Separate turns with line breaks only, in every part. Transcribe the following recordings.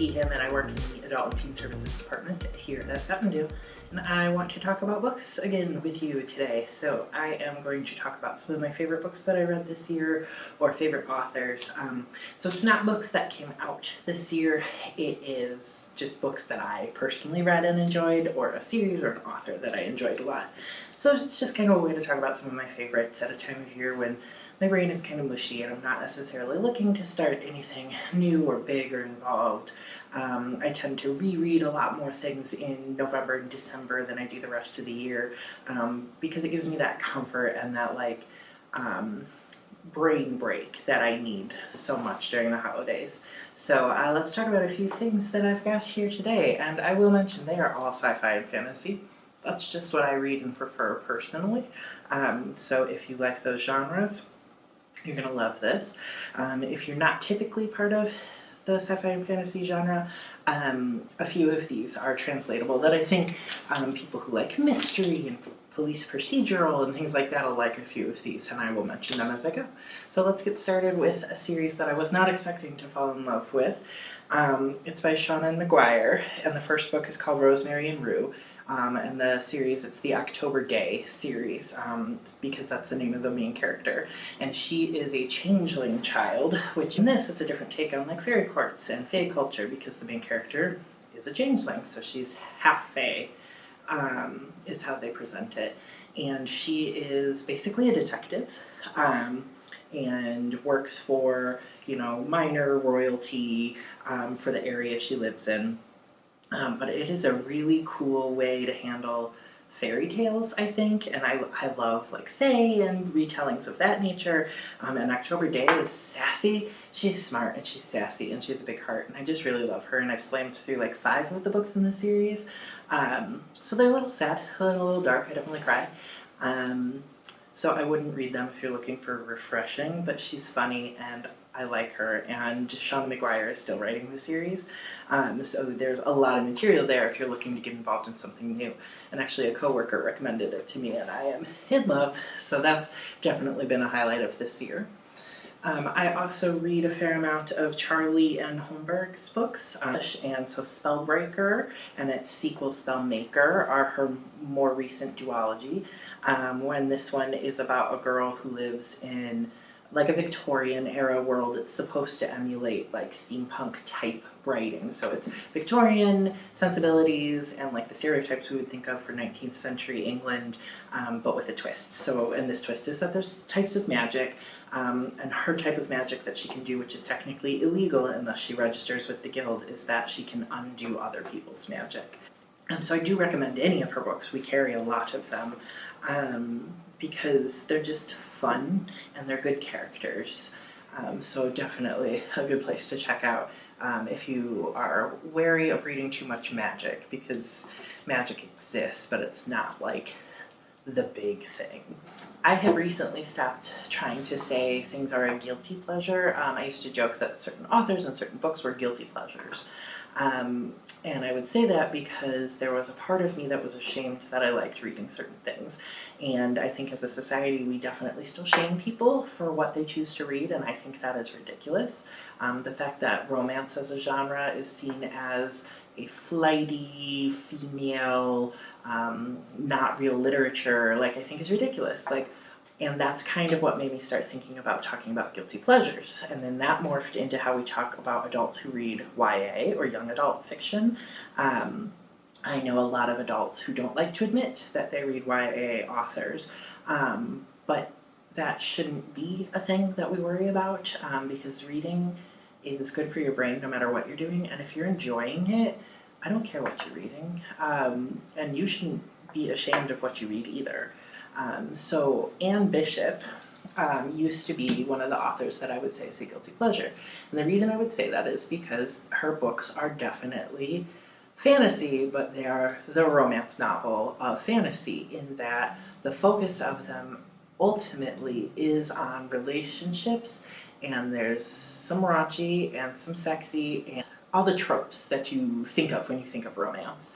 he, him, and I work in the Adult and Teen Services Department here at Fountaindale, and I want to talk about books again with you today. So I am going to talk about some of my favorite books that I read this year, or favorite authors. So it's not books that came out this year, it is just books that I personally read and enjoyed, or a series or an author that I enjoyed a lot. So it's just kind of a way to talk about some of my favorites at a time of year when my brain is kind of mushy and I'm not necessarily looking to start anything new or big or involved. I tend to reread a lot more things in November and December than I do the rest of the year, because it gives me that comfort and that brain break that I need so much during the holidays. So let's talk about a few things that I've got here today, and I will mention they are all sci-fi and fantasy. That's just what I read and prefer personally. So if you like those genres, you're going to love this. If you're not typically part of the sci-fi and fantasy genre, a few of these are translatable that I think people who like mystery and police procedural and things like that will like a few of these, and I will mention them as I go. So let's get started with a series that I was not expecting to fall in love with. It's by Seanan McGuire, and the first book is called Rosemary and Rue. And the series, it's the October Day series, because that's the name of the main character. And she is a changeling child, which in this, it's a different take on like fairy courts and fae culture, because the main character is a changeling, so she's half fae, is how they present it. And she is basically a detective, and works for, minor royalty, for the area she lives in. But it is a really cool way to handle fairy tales, I think, and I love like fae and retellings of that nature. And October Day is sassy. She's smart and she's sassy and she has a big heart, and I just really love her. And I've slammed through like 5 of the books in the series, so they're a little sad, a little dark. I definitely cry. So I wouldn't read them if you're looking for refreshing, but she's funny and I like her, and Seanan McGuire is still writing the series, so there's a lot of material there if you're looking to get involved in something new. And actually a coworker recommended it to me and I am in love, so that's definitely been a highlight of this year. I also read a fair amount of Charlie N. Holmberg's books, and so Spellbreaker and its sequel Spellmaker are her more recent duology, when this one is about a girl who lives in like a Victorian era world. It's supposed to emulate like steampunk type writing. So it's Victorian sensibilities and like the stereotypes we would think of for 19th century England, but with a twist. So, and this twist is that there's types of magic, and her type of magic that she can do, which is technically illegal unless she registers with the guild, is that she can undo other people's magic. And so I do recommend any of her books. We carry a lot of them, because they're just fun and they're good characters. So definitely a good place to check out if you are wary of reading too much magic, because magic exists, but it's not like the big thing. I have recently stopped trying to say things are a guilty pleasure. I used to joke that certain authors and certain books were guilty pleasures. And I would say that because there was a part of me that was ashamed that I liked reading certain things. And I think as a society, we definitely still shame people for what they choose to read, and I think that is ridiculous. The fact that romance as a genre is seen as a flighty, female, not real literature, I think is ridiculous. And that's kind of what made me start thinking about talking about guilty pleasures. And then that morphed into how we talk about adults who read YA, or young adult fiction. I know a lot of adults who don't like to admit that they read YA authors, but that shouldn't be a thing that we worry about, because reading is good for your brain no matter what you're doing, and if you're enjoying it, I don't care what you're reading, and you shouldn't be ashamed of what you read either. So Anne Bishop used to be one of the authors that I would say is a guilty pleasure. And the reason I would say that is because her books are definitely fantasy, but they are the romance novel of fantasy, in that the focus of them ultimately is on relationships, and there's some raunchy and some sexy and all the tropes that you think of when you think of romance.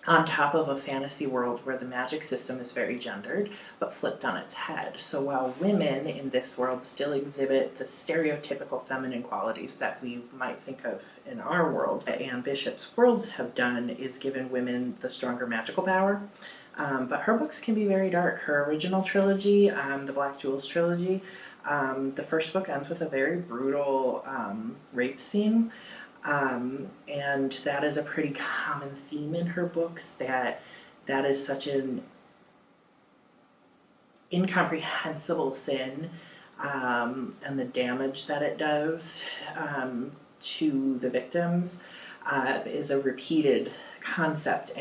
on top of a fantasy world where the magic system is very gendered, but flipped on its head. So while women in this world still exhibit the stereotypical feminine qualities that we might think of in our world, what Anne Bishop's worlds have done is given women the stronger magical power. But her books can be very dark. Her original trilogy, the Black Jewels trilogy, the first book ends with a very brutal rape scene. And that is a pretty common theme in her books, that is such an incomprehensible sin, and the damage that it does to the victims is a repeated concept.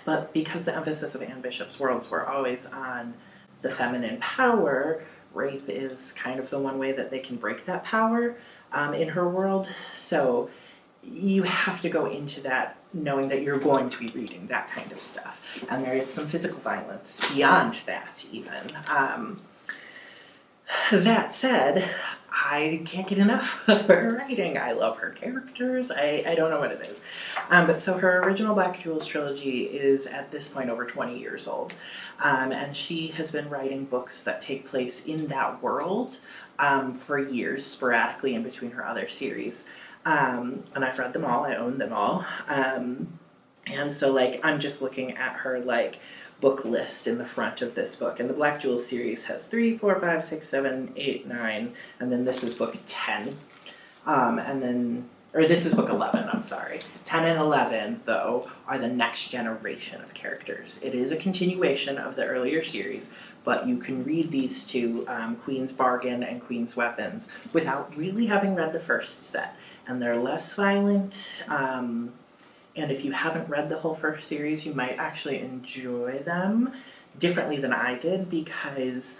But because the emphasis of Anne Bishop's worlds were always on the feminine power, rape is kind of the one way that they can break that power in her world. So you have to go into that knowing that you're going to be reading that kind of stuff. And there is some physical violence beyond that even. That said, I can't get enough of her writing. I love her characters. I don't know what it is. But so her original Black Jewels trilogy is at this point over 20 years old. And she has been writing books that take place in that world for years, sporadically in between her other series. And I've read them all. I own them all. And so like I'm just looking at her like book list in the front of this book. And the Black Jewels series has 3, 4, 5, 6, 7, 8, 9, and then this is book 10. Or this is book 11, I'm sorry. 10 and 11, though, are the next generation of characters. It is a continuation of the earlier series, but you can read these two, Queen's Bargain and Queen's Weapons, without really having read the first set. And they're less violent, and if you haven't read the whole first series, you might actually enjoy them differently than I did, because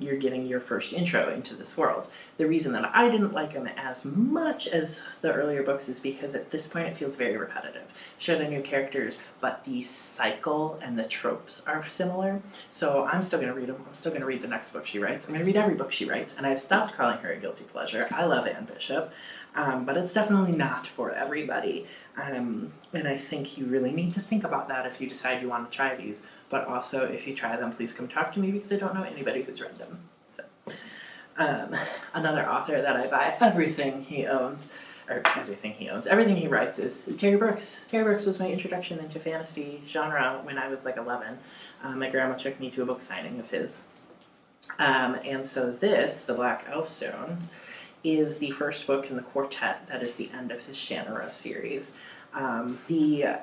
you're getting your first intro into this world. The reason that I didn't like them as much as the earlier books is because at this point it feels very repetitive. Sure, they're new characters, but the cycle and the tropes are similar. So I'm still going to read them. I'm still going to read the next book she writes. I'm going to read every book she writes, and I've stopped calling her a guilty pleasure. I love Anne Bishop, but it's definitely not for everybody. And I think you really need to think about that if you decide you want to try these. But also, if you try them, please come talk to me, because I don't know anybody who's read them. So, another author that I buy everything he owns, everything he writes is Terry Brooks. Terry Brooks was my introduction into fantasy genre when I was like 11. My grandma took me to a book signing of his. And so this, The Black Elfstones, is the first book in the quartet that is the end of his Shannara series. The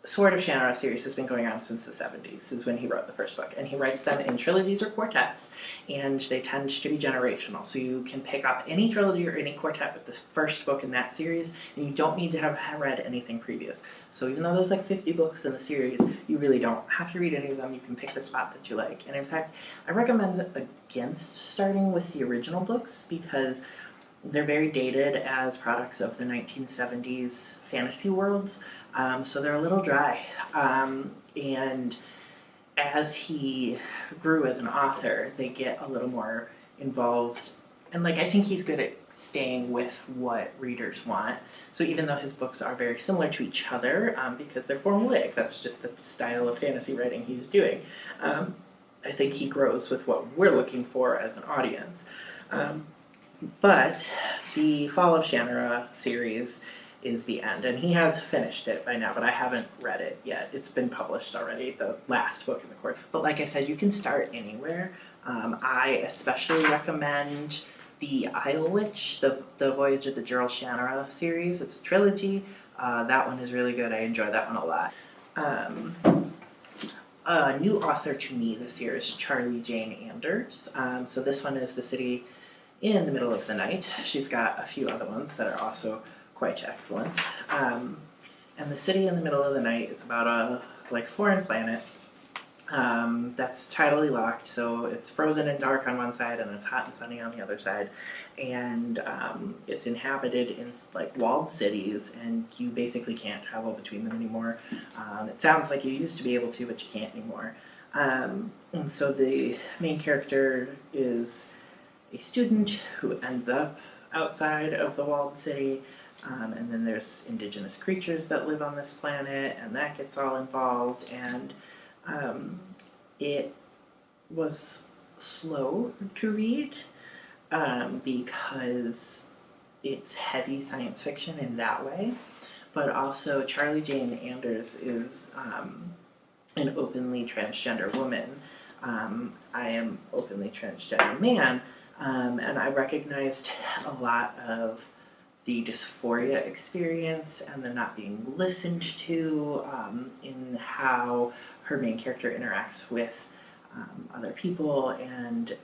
Sword of Shannara series has been going on since the 70s, is when he wrote the first book. And he writes them in trilogies or quartets, and they tend to be generational. So you can pick up any trilogy or any quartet with the first book in that series, and you don't need to have read anything previous. So even though there's like 50 books in the series, you really don't have to read any of them. You can pick the spot that you like. And in fact, I recommend against starting with the original books, because they're very dated as products of the 1970s fantasy worlds, so they're a little dry. And as he grew as an author, they get a little more involved. And like I think he's good at staying with what readers want. So even though his books are very similar to each other, because they're formulaic, that's just the style of fantasy writing he's doing, I think he grows with what we're looking for as an audience. But the Fall of Shannara series is the end, and he has finished it by now, but I haven't read it yet. It's been published already, the last book in the course. But like I said, you can start anywhere. I especially recommend the Isle Witch, the Voyage of the Gerald Shannara series. It's a trilogy. That one is really good. I enjoy that one a lot. A new author to me this year is Charlie Jane Anders. So this one is The City in the Middle of the Night. She's got a few other ones that are also quite excellent. And The City in the Middle of the Night is about a foreign planet that's tidally locked, so it's frozen and dark on one side and it's hot and sunny on the other side. And it's inhabited in walled cities, and you basically can't travel between them anymore. It sounds like you used to be able to, but you can't anymore. And so the main character is a student who ends up outside of the walled city, And then there's indigenous creatures that live on this planet, and that gets all involved. And it was slow to read because it's heavy science fiction in that way. But also, Charlie Jane Anders is an openly transgender woman. I am openly transgender man, and I recognized a lot of the dysphoria experience and the not being listened to in how her main character interacts with other people and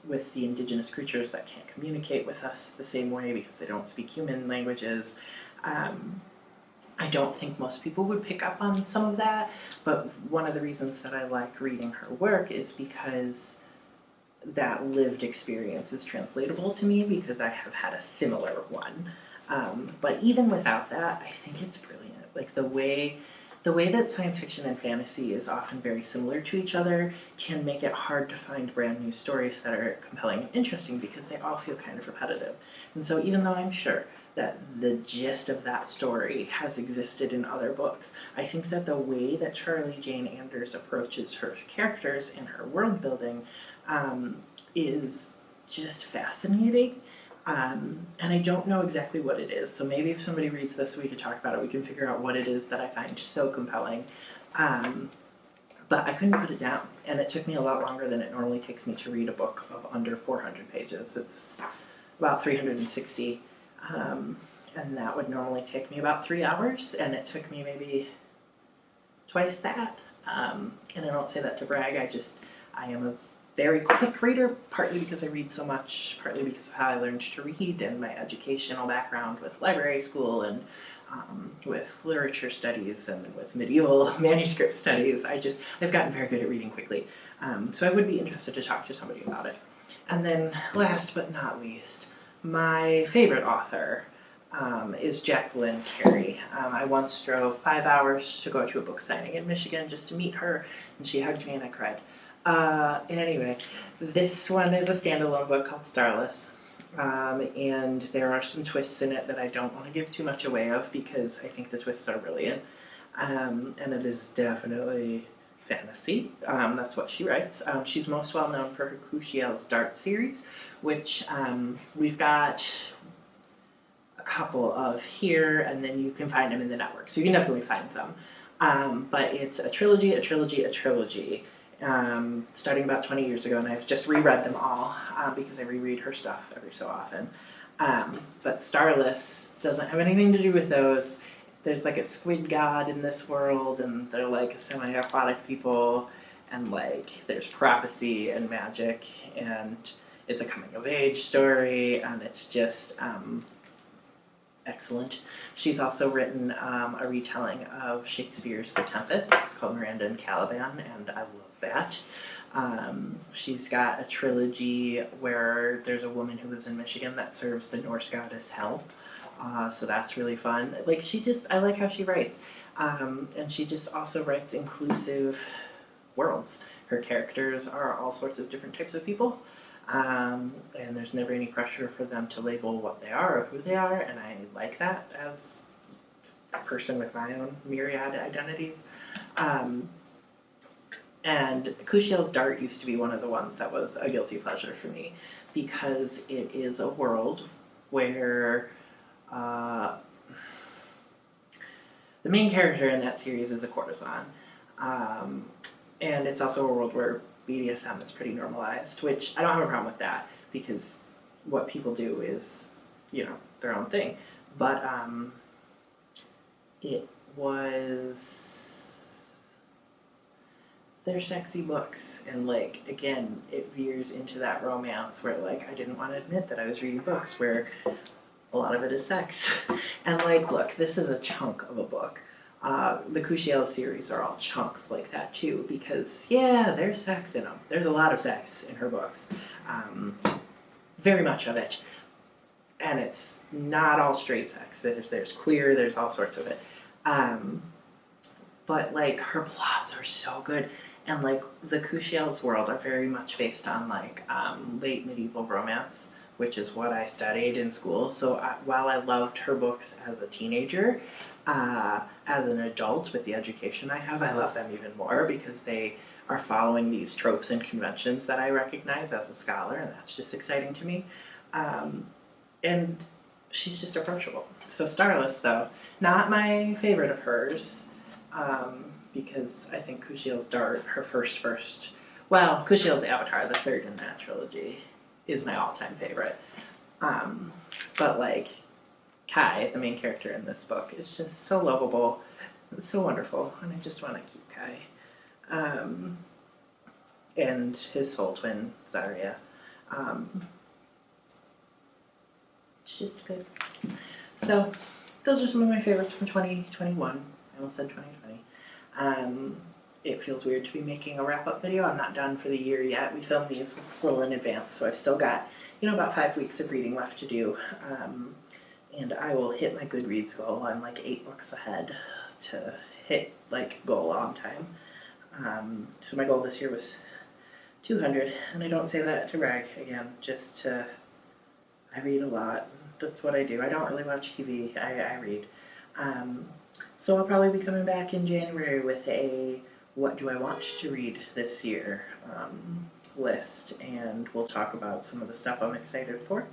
with the indigenous creatures that can't communicate with us the same way because they don't speak human languages. I don't think most people would pick up on some of that, but one of the reasons that I like reading her work is because that lived experience is translatable to me because I have had a similar one. But even without that, I think it's brilliant. Like the way that science fiction and fantasy is often very similar to each other can make it hard to find brand new stories that are compelling and interesting because they all feel kind of repetitive. And so even though I'm sure that the gist of that story has existed in other books, I think that the way that Charlie Jane Anders approaches her characters in her world building is just fascinating. And I don't know exactly what it is. So maybe if somebody reads this, we could talk about it. We can figure out what it is that I find so compelling. But I couldn't put it down. And it took me a lot longer than it normally takes me to read a book of under 400 pages. It's about 360. And that would normally take me about 3 hours. And it took me maybe twice that. And I don't say that to brag. I am a very quick reader, partly because I read so much, partly because of how I learned to read and my educational background with library school and with literature studies and with medieval manuscript studies. I've gotten very good at reading quickly. So I would be interested to talk to somebody about it. And then last but not least, my favorite author is Jacqueline Carey. I once drove 5 hours to go to a book signing in Michigan just to meet her, and she hugged me and I cried. Anyway, this one is a standalone book called Starless, and there are some twists in it that I don't want to give too much away of because I think the twists are brilliant, and it is definitely fantasy. That's what she writes. She's most well known for her Cushiel's Dart series, which we've got a couple of here, and then you can find them in the network, so you can definitely find them. But it's a trilogy, starting about 20 years ago, and I've just reread them all because I reread her stuff every so often. But Starless doesn't have anything to do with those. There's like a squid god in this world, and they're like semi-aquatic people, and like there's prophecy and magic, and it's a coming-of-age story, and it's just excellent. She's also written a retelling of Shakespeare's The Tempest. It's called Miranda and Caliban, and I love that. She's got a trilogy where there's a woman who lives in Michigan that serves the Norse goddess Hel. So that's really fun. Like I like how she writes. And she just also writes inclusive worlds. Her characters are all sorts of different types of people. And there's never any pressure for them to label what they are or who they are, and I like that as a person with my own myriad identities. And Cushiel's Dart used to be one of the ones that was a guilty pleasure for me because it is a world where the main character in that series is a courtesan. And it's also a world where BDSM is pretty normalized, which I don't have a problem with that because what people do is, their own thing. But they're sexy books, and again, it veers into that romance where I didn't want to admit that I was reading books where a lot of it is sex. And look, this is a chunk of a book. The Cushiel series are all chunks like that too, because there's sex in them. There's a lot of sex in her books, very much of it, and it's not all straight sex. There's queer, there's all sorts of it, but her plots are so good, and the Cushiel's world are very much based on late medieval romance, which is what I studied in school. So while I loved her books as a teenager, as an adult with the education I have, I love them even more because they are following these tropes and conventions that I recognize as a scholar, and that's just exciting to me. And she's just approachable. So Starless, though, not my favorite of hers, because I think Kushiel's Dart, her first, well, Kushiel's Avatar, the third in that trilogy, is my all-time favorite. But like Kai, the main character in this book, is just so lovable, it's so wonderful, and I just want to keep Kai. And his soul twin, Zarya. It's just good. So, those are some of my favorites from 2021. I almost said 2020. It feels weird to be making a wrap-up video. I'm not done for the year yet. We filmed these a little in advance, so I've still got, about 5 weeks of reading left to do. And I will hit my Goodreads goal. I'm like 8 books ahead to hit like goal on time. So my goal this year was 200, and I don't say that to brag, again, just to, I read a lot. That's what I do. I don't really watch TV. I read. So I'll probably be coming back in January with a what do I want to read this year list, and we'll talk about some of the stuff I'm excited for.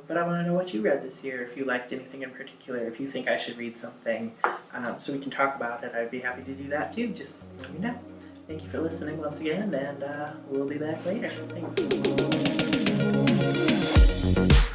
But I want to know what you read this year, if you liked anything in particular, if you think I should read something, so we can talk about it. I'd be happy to do that too. Just let me know. Thank you for listening once again, and we'll be back later. Thanks.